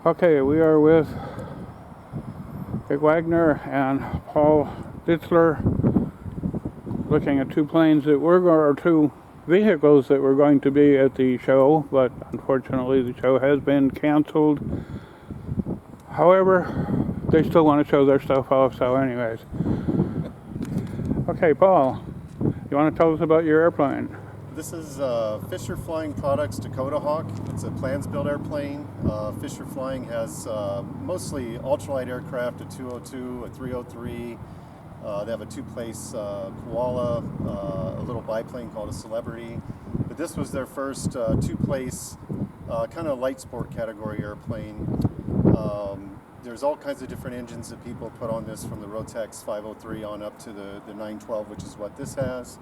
Okay, we are with Dick Wagner and Paul Ditzler looking at two vehicles that were going to be at the show, but unfortunately the show has been canceled. However, they still want to show their stuff off, so anyways. Okay, Paul, you want to tell us about your airplane? This is Fisher Flying Products Dakota Hawk. It's a plans-built airplane. Fisher Flying has mostly ultralight aircraft, a 202, a 303. They have a two-place Koala, a little biplane called a Celebrity. But this was their first two-place kind of light sport category airplane. There's all kinds of different engines that people put on this, from the Rotax 503 on up to the 912, which is what this has.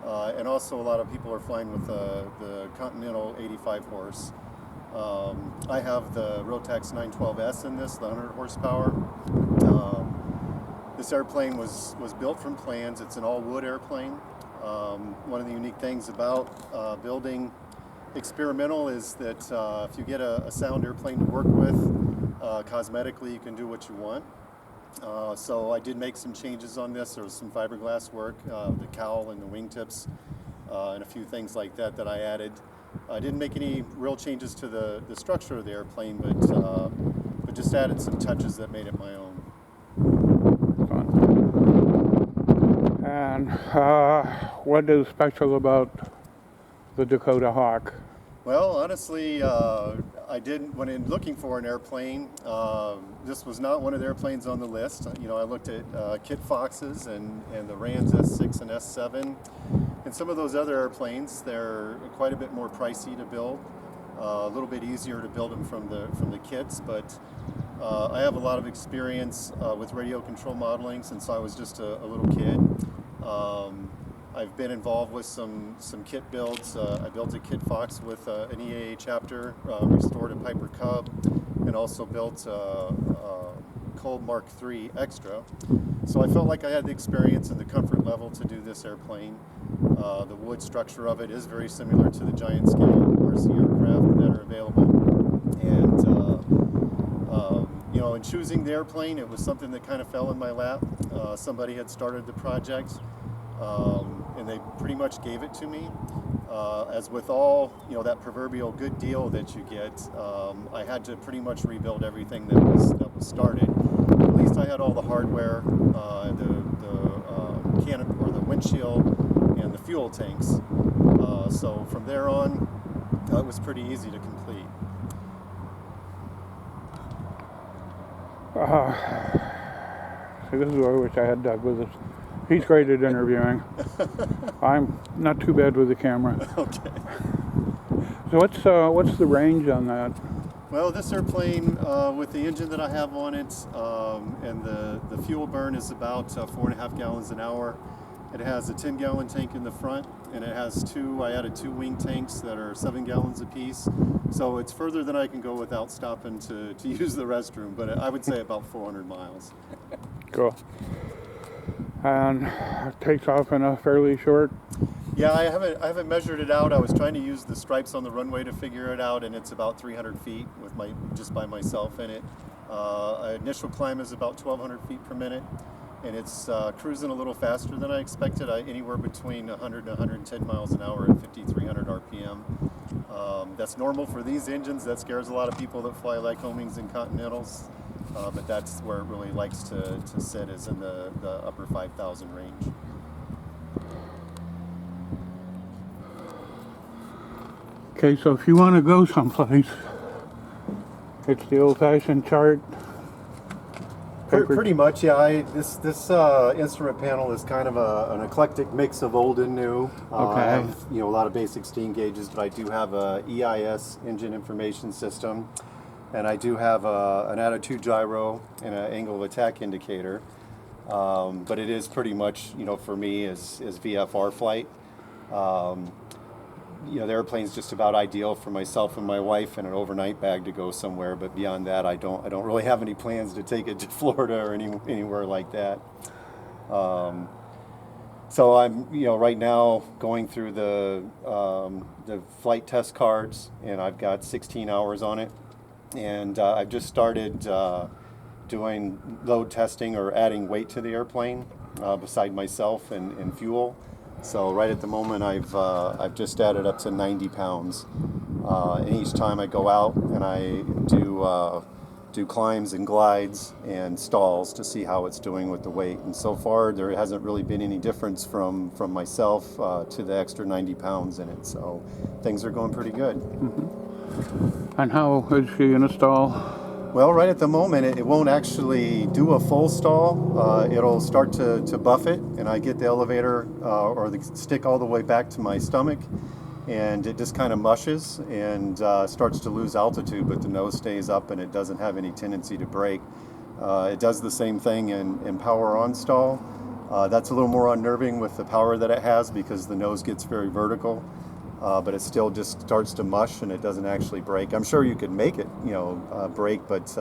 And also a lot of people are flying with the Continental 85 horse. I have the Rotax 912S in this, the 100 horsepower. This airplane was built from plans. It's an all-wood airplane. One of the unique things about building experimental is that if you get a sound airplane to work with, cosmetically you can do what you want. So I did make some changes on this. There was some fiberglass work, the cowl and the wingtips, and a few things like that I added. I didn't make any real changes to the structure of the airplane, but just added some touches that made it my own. And what is special about the Dakota Hawk? Well, honestly, when in looking for an airplane, this was not one of the airplanes on the list. You know, I looked at Kit Fox's and the Rand's S6 and S7, and some of those other airplanes. They're quite a bit more pricey to build, a little bit easier to build them from the kits. But I have a lot of experience with radio control modeling since I was just a little kid. I've been involved with some kit builds. I built a Kit Fox with an EAA chapter, restored a Piper Cub, and also built a Kolb Mark III Extra. So I felt like I had the experience and the comfort level to do this airplane. The wood structure of it is very similar to the giant scale RC aircraft that are available. And you know, in choosing the airplane, it was something that kind of fell in my lap. Somebody had started the project. And they pretty much gave it to me. As with all, you know, that proverbial good deal that you get, I had to pretty much rebuild everything that was started. At least I had all the hardware, the canopy or the windshield, and the fuel tanks. So from there on, it was pretty easy to complete. See, this is where I wish I had Doug with us. He's great at interviewing. I'm not too bad with the camera. Okay. So what's the range on that? Well, this airplane, with the engine that I have on it, and the fuel burn is about 4.5 gallons an hour. It has a 10-gallon tank in the front, and it has I added two wing tanks that are 7 gallons apiece. So it's further than I can go without stopping to use the restroom, but I would say about 400 miles. Cool. And it takes off in a fairly short. Yeah, I haven't measured it out. I was trying to use the stripes on the runway to figure it out, and it's about 300 feet with just by myself in it. Initial climb is about 1,200 feet per minute, and it's cruising a little faster than I expected. Anywhere between 100 and 110 miles an hour at 5,300 RPM. That's normal for these engines. That scares a lot of people that fly Lycomings and Continentals. But that's where it really likes to sit, is in the upper 5,000 range. Okay, so if you want to go someplace, it's the old-fashioned chart. Pretty much, yeah. This instrument panel is kind of an eclectic mix of old and new. Okay. I have, you know, a lot of basic steam gauges, but I do have a EIS engine information system. And I do have an attitude gyro and an angle of attack indicator. But it is pretty much, you know, for me is VFR flight. You know, the airplane's just about ideal for myself and my wife and an overnight bag to go somewhere. But beyond that, I don't really have any plans to take it to Florida or anywhere like that. So I'm, you know, right now going through the flight test cards, and I've got 16 hours on it. and I've just started doing load testing or adding weight to the airplane beside myself and fuel. So right at the moment, I've just added up to 90 pounds, and each time I go out and I do climbs and glides and stalls to see how it's doing with the weight. And so far, there hasn't really been any difference from myself to the extra 90 pounds in it. So things are going pretty good. And how is she in a stall? Well, right at the moment, it won't actually do a full stall. It'll start to buff it, and I get the elevator or the stick all the way back to my stomach, and it just kind of mushes and starts to lose altitude, but the nose stays up and it doesn't have any tendency to break. It does the same thing in power on stall. That's a little more unnerving with the power that it has because the nose gets very vertical. But it still just starts to mush and it doesn't actually break. I'm sure you could make it, break, but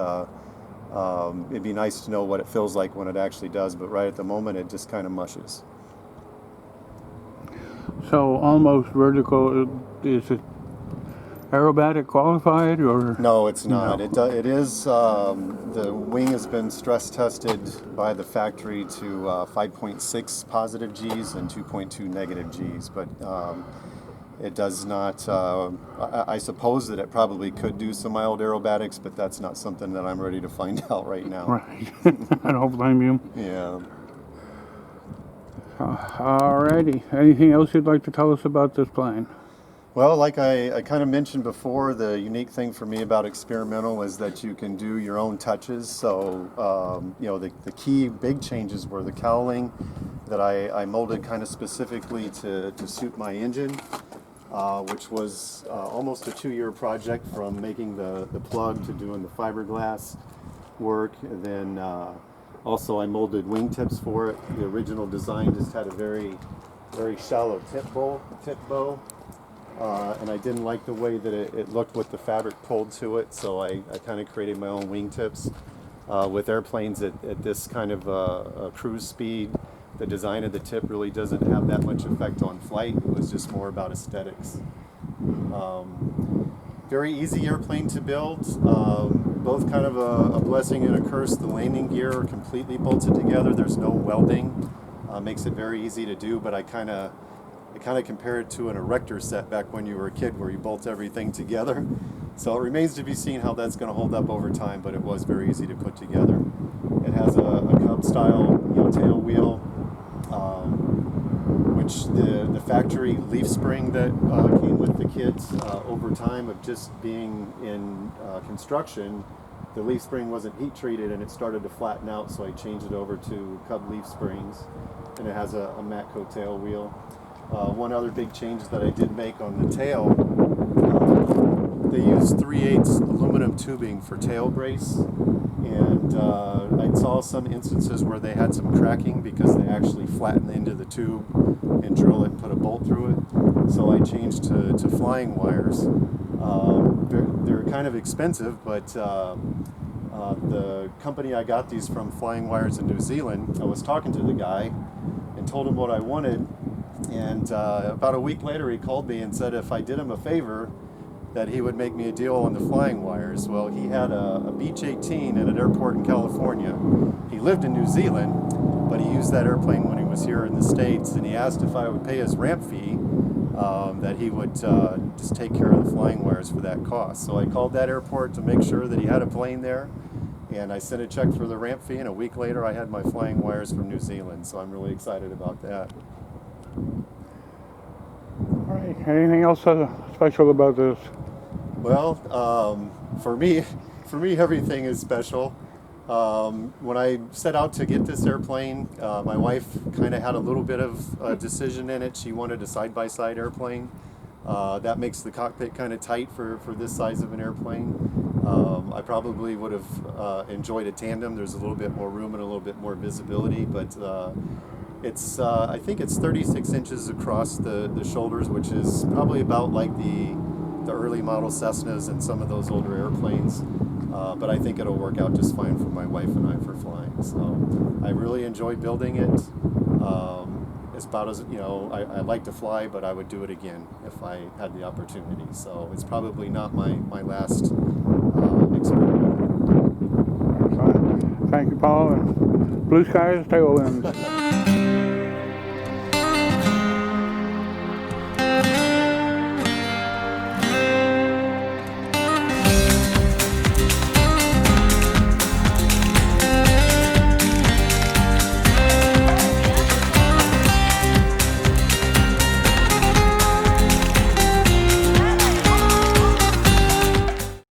it'd be nice to know what it feels like when it actually does. But right at the moment, it just kind of mushes. So almost vertical, is it aerobatic qualified or? No, it's not. No. It is, the wing has been stress tested by the factory to 5.6 positive Gs and 2.2 negative Gs, but it does not, I suppose that it probably could do some mild aerobatics, but that's not something that I'm ready to find out right now. Right. I don't blame you. Yeah. Alrighty. Anything else you'd like to tell us about this plane? Well, like I kind of mentioned before, the unique thing for me about experimental is that you can do your own touches. So, the key big changes were the cowling that I molded kind of specifically to suit my engine. Which was almost a 2-year project from making the plug to doing the fiberglass work. And then also I molded wingtips for it. The original design just had a very, very shallow tip bow. And I didn't like the way that it looked with the fabric pulled to it, so I kind of created my own wingtips. With airplanes at this kind of a cruise speed, the design of the tip really doesn't have that much effect on flight. It was just more about aesthetics. Very easy airplane to build. Both kind of a blessing and a curse. The landing gear are completely bolted together. There's no welding. Makes it very easy to do, but I kind of compare it to an erector set back when you were a kid where you bolt everything together. So it remains to be seen how that's going to hold up over time, but it was very easy to put together. It has a Cub style tail wheel, which the factory leaf spring that came with the kits over time of just being in construction, the leaf spring wasn't heat treated and it started to flatten out, so I changed it over to Cub leaf springs, and it has a Matco tail wheel. One other big change that I did make on the tail, they used 3/8 aluminum tubing for tail brace, and I saw some instances where they had some cracking because they actually flatten the end of the tube and drill it and put a bolt through it. So I changed to flying wires. They're kind of expensive, but the company I got these from, Flying Wires in New Zealand, I was talking to the guy and told him what I wanted. And about a week later, he called me and said if I did him a favor, that he would make me a deal on the flying wires. Well, he had a Beech 18 at an airport in California. He lived in New Zealand, but he used that airplane when he was here in the States, and he asked if I would pay his ramp fee, that he would just take care of the flying wires for that cost. So I called that airport to make sure that he had a plane there, and I sent a check for the ramp fee, and a week later I had my flying wires from New Zealand, so I'm really excited about that. All right. Anything else special about this? Well, for me, everything is special. When I set out to get this airplane, my wife kind of had a little bit of a decision in it. She wanted a side-by-side airplane. That makes the cockpit kind of tight for this size of an airplane. I probably would have enjoyed a tandem. There's a little bit more room and a little bit more visibility, but it's I think it's 36 inches across the shoulders, which is probably about like the early model Cessnas and some of those older airplanes. But I think it'll work out just fine for my wife and I for flying. So I really enjoy building it. it's about as, I like to fly, but I would do it again if I had the opportunity. So it's probably not my last experiment. Thank you, Paul. And blue skies, tailwinds.